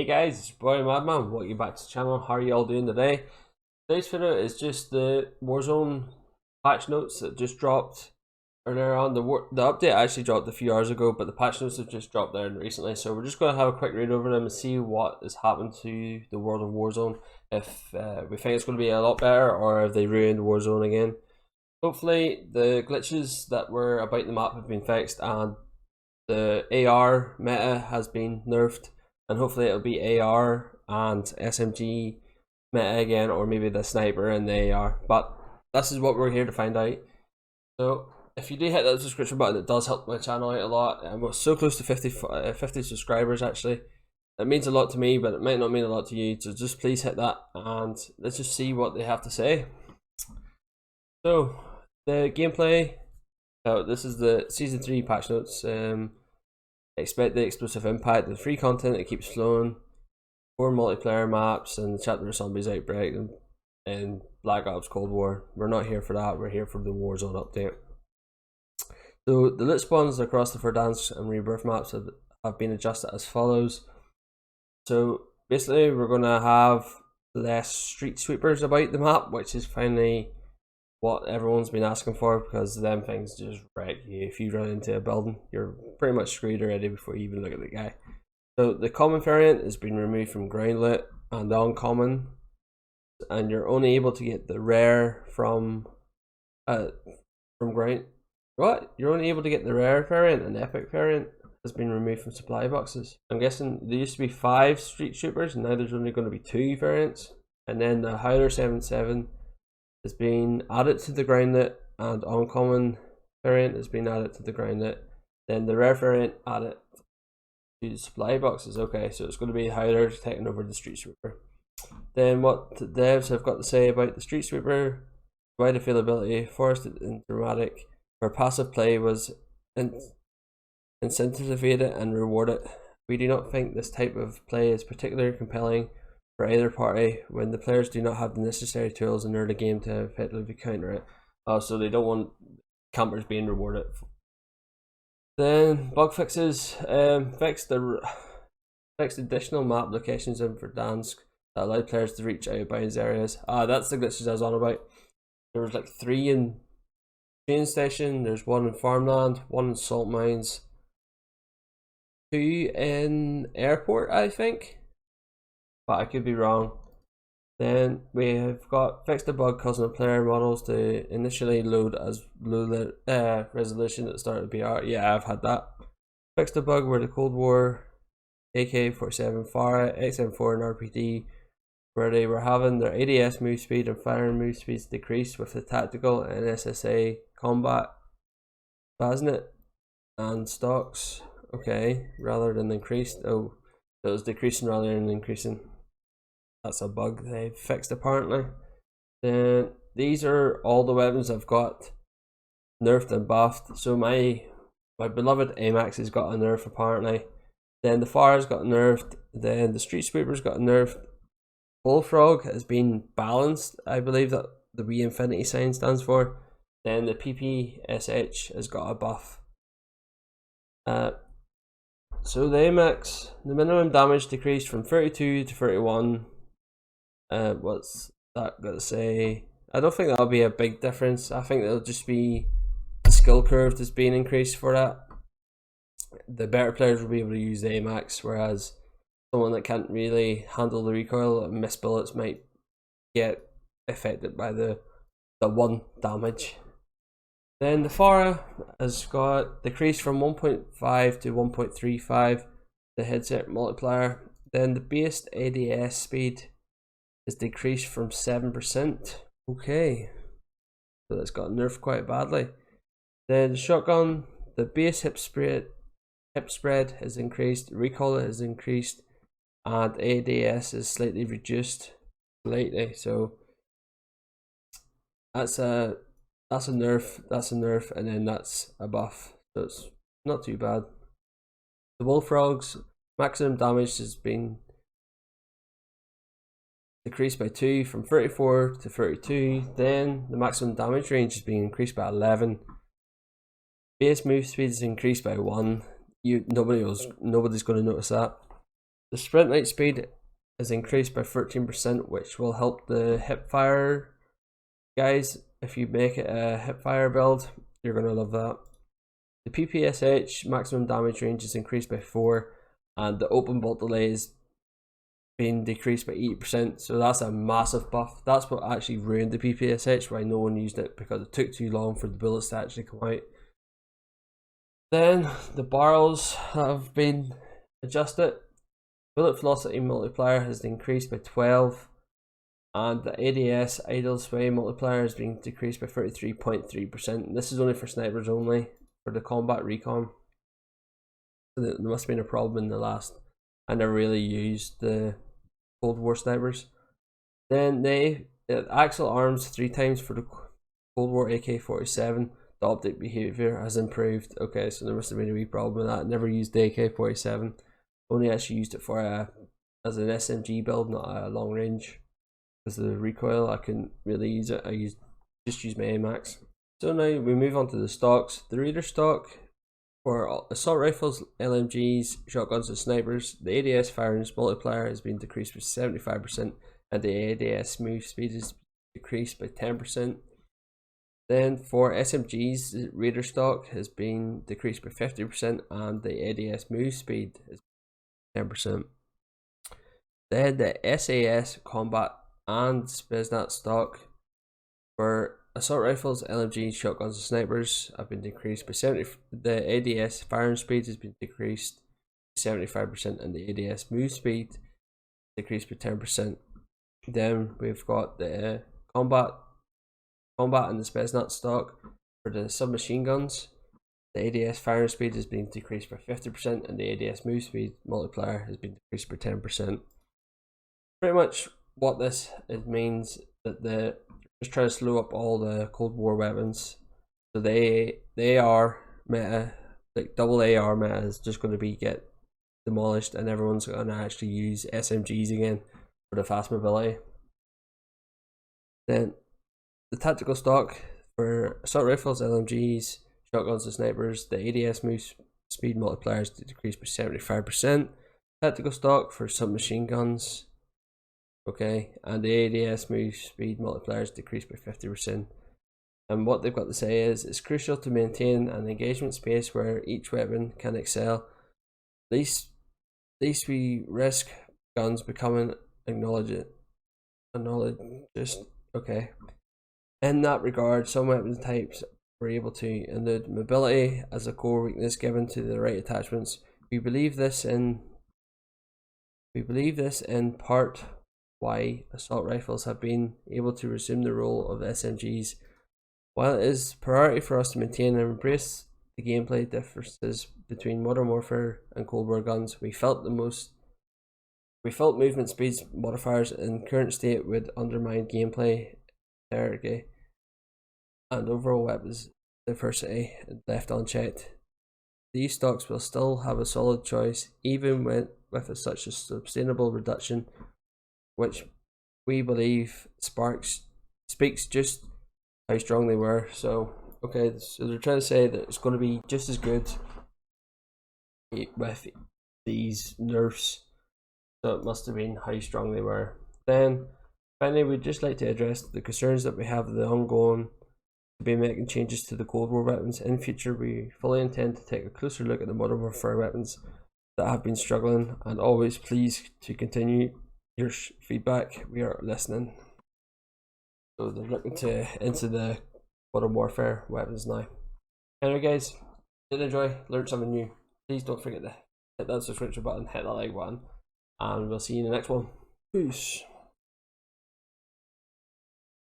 Hey guys, it's your boy Madman. Welcome back to the channel. How are you all doing today? Today's video is just the Warzone patch notes that just dropped earlier on. The update actually dropped a few hours ago, but the patch notes have just dropped there recently. So we're just going to have a quick read over them and see what has happened to the world of Warzone. If we think it's going to be a lot better, or if they ruined Warzone again. Hopefully the glitches that were about the map have been fixed and the AR meta has been nerfed. And hopefully it'll be AR and SMG meta again, or maybe the sniper and the AR. But this is what we're here to find out. So if you do hit that subscription button, it does help my channel out a lot. And we're so close to 50 subscribers actually. It means a lot to me, but it might not mean a lot to you. So just please hit that and let's just see what they have to say. So the gameplay. This is the Season 3 patch notes. Expect the explosive impact, the free content that keeps flowing, 4 multiplayer maps, and the chapter of zombies outbreak and Black Ops Cold War. We're not here for that, we're here for the Warzone update. So the loot spawns across the Verdansk and Rebirth maps have been adjusted as follows. So basically we're going to have less street sweepers about the map, which is finally what everyone's been asking for, because them things just wreck you. If you run into a building, you're pretty much screwed already before you even look at the guy. So the common variant has been removed from ground loot and the uncommon, and you're only able to get the rare from ground. What? You're only able to get the rare variant, and epic variant has been removed from supply boxes. I'm guessing there used to be 5 street troopers, and now there's only going to be 2 variants. And then the Howler 77 has been added to the groundlet, and uncommon variant has been added to the groundlet. Then the rare variant added to the supply boxes. Okay, so it's going to be Howler taking over the street sweeper. Then what the devs have got to say about the street sweeper: wide availability, forested and dramatic, where passive play was incentivized and rewarded. We do not think this type of play is particularly compelling for either party when the players do not have the necessary tools in early game to effectively counter it. So they don't want campers being rewarded. Then bug fixes. Fixed additional map locations in Verdansk that allowed players to reach out of bounds areas. That's the glitches I was on about. There was like 3 in train station, there's 1 in farmland, 1 in salt mines, 2 in airport, I think, but I could be wrong. Then we have got fixed the bug causing the player models to initially load as low resolution at the start of the BR. Yeah, I've had that. Fixed the bug where the Cold War AK-47 Farah, XM4 and RPD, where they were having their ADS move speed and firing move speeds decreased with the tactical and SSA combat Basnet and stocks. Okay, rather than increased. Oh, it was decreasing rather than increasing. That's a bug they fixed apparently. Then these are all the weapons I've got nerfed and buffed. So my beloved AMAX has got a nerf apparently. Then the Fire's got nerfed. Then the Street Sweeper's got nerfed. Bullfrog has been balanced. I believe that the wee infinity sign stands for. Then the PPSH has got a buff. So the AMAX, the minimum damage decreased from 32 to 31. What's that got to say? I don't think that'll be a big difference. I think it'll just be the skill curve that's being increased for that. The better players will be able to use the AMAX, whereas someone that can't really handle the recoil and miss bullets might get affected by the 1 damage. Then the Farah has got decreased from 1.5 to 1.35, the headset multiplier. Then the base ADS speed is decreased from 7%. Okay, so that's got nerfed quite badly. Then the shotgun, the base hip spread has increased, recoil has increased, and ADS is slightly reduced slightly. So that's a nerf, and then that's a buff, so it's not too bad. The Bullfrog's maximum damage has been decreased by 2 from 34 to 32. Then the maximum damage range has been increased by 11. Base move speed is increased by 1. Nobody's going to notice that. The sprint rate speed is increased by 13%, which will help the hipfire guys. If you make it a hipfire build, you're gonna love that. The PPSH maximum damage range is increased by 4, and the open bolt delay is being decreased by 80%, so that's a massive buff. That's what actually ruined the PPSH, why no one used it, because it took too long for the bullets to actually come out. Then the barrels have been adjusted. Bullet velocity multiplier has increased by 12, and the ADS idle sway multiplier has been decreased by 33.3%. This is only for snipers only, for the combat recon. So there must have been a problem in the last. I never really used the Cold War snipers. Then the axial arms 3 times for the Cold War AK-47. The optic behavior has improved. Okay, so there must have been a wee problem with that. Never used the AK-47. Only actually used it for as an SMG build, not a long range. Because of the recoil, I couldn't really use it. I just used my AMAX. So now we move on to the stocks. The reader stock for assault rifles, LMGs, shotguns and snipers, the ADS firing multiplier has been decreased by 75%, and the ADS move speed is decreased by 10%. Then for SMGs, the reader stock has been decreased by 50%, and the ADS move speed is 10%. Then the SAS combat and Spetsnaz stock for assault rifles, LMGs, shotguns and snipers have been decreased by 70%. The ADS firing speed has been decreased by 75%, and the ADS move speed decreased by 10%. Then we've got the combat and the Spetsnaz stock for the submachine guns. The ADS firing speed has been decreased by 50%, and the ADS move speed multiplier has been decreased by 10%. Pretty much what this means that they're just trying to slow up all the Cold War weapons. So the AR meta, like double AR meta, is just going to get demolished, and everyone's going to actually use SMGs again for the fast mobility. Then the tactical stock for assault rifles, LMGs, shotguns and snipers, the ADS move speed multipliers decreased by 75%. Tactical stock for submachine guns, okay, and the ADS move speed multipliers decreased by 50%. And what they've got to say is, it's crucial to maintain an engagement space where each weapon can excel. Least we risk guns becoming acknowledged. Okay. In that regard, some weapon types were able to elude mobility as a core weakness given to the right attachments. We believe this in part why assault rifles have been able to resume the role of SMGs. While it is priority for us to maintain and embrace the gameplay differences between Modern Warfare and Cold War guns, we felt movement speeds modifiers in current state would undermine gameplay integrity and overall weapons diversity left unchecked. These stocks will still have a solid choice, even with such a sustainable reduction, which we believe speaks just how strong they were. So okay, so they're trying to say that it's going to be just as good with these nerfs, so it must have been how strong they were. Then finally, we'd just like to address the concerns that we have the ongoing to be making changes to the Cold War weapons. In future, we fully intend to take a closer look at the Modern Warfare weapons that have been struggling, and always please to continue your feedback. We are listening. So they're looking into the Modern Warfare weapons now. Anyway guys, did enjoy, learned something new. Please don't forget to hit that subscription button, hit that like button, and we'll see you in the next one. Peace.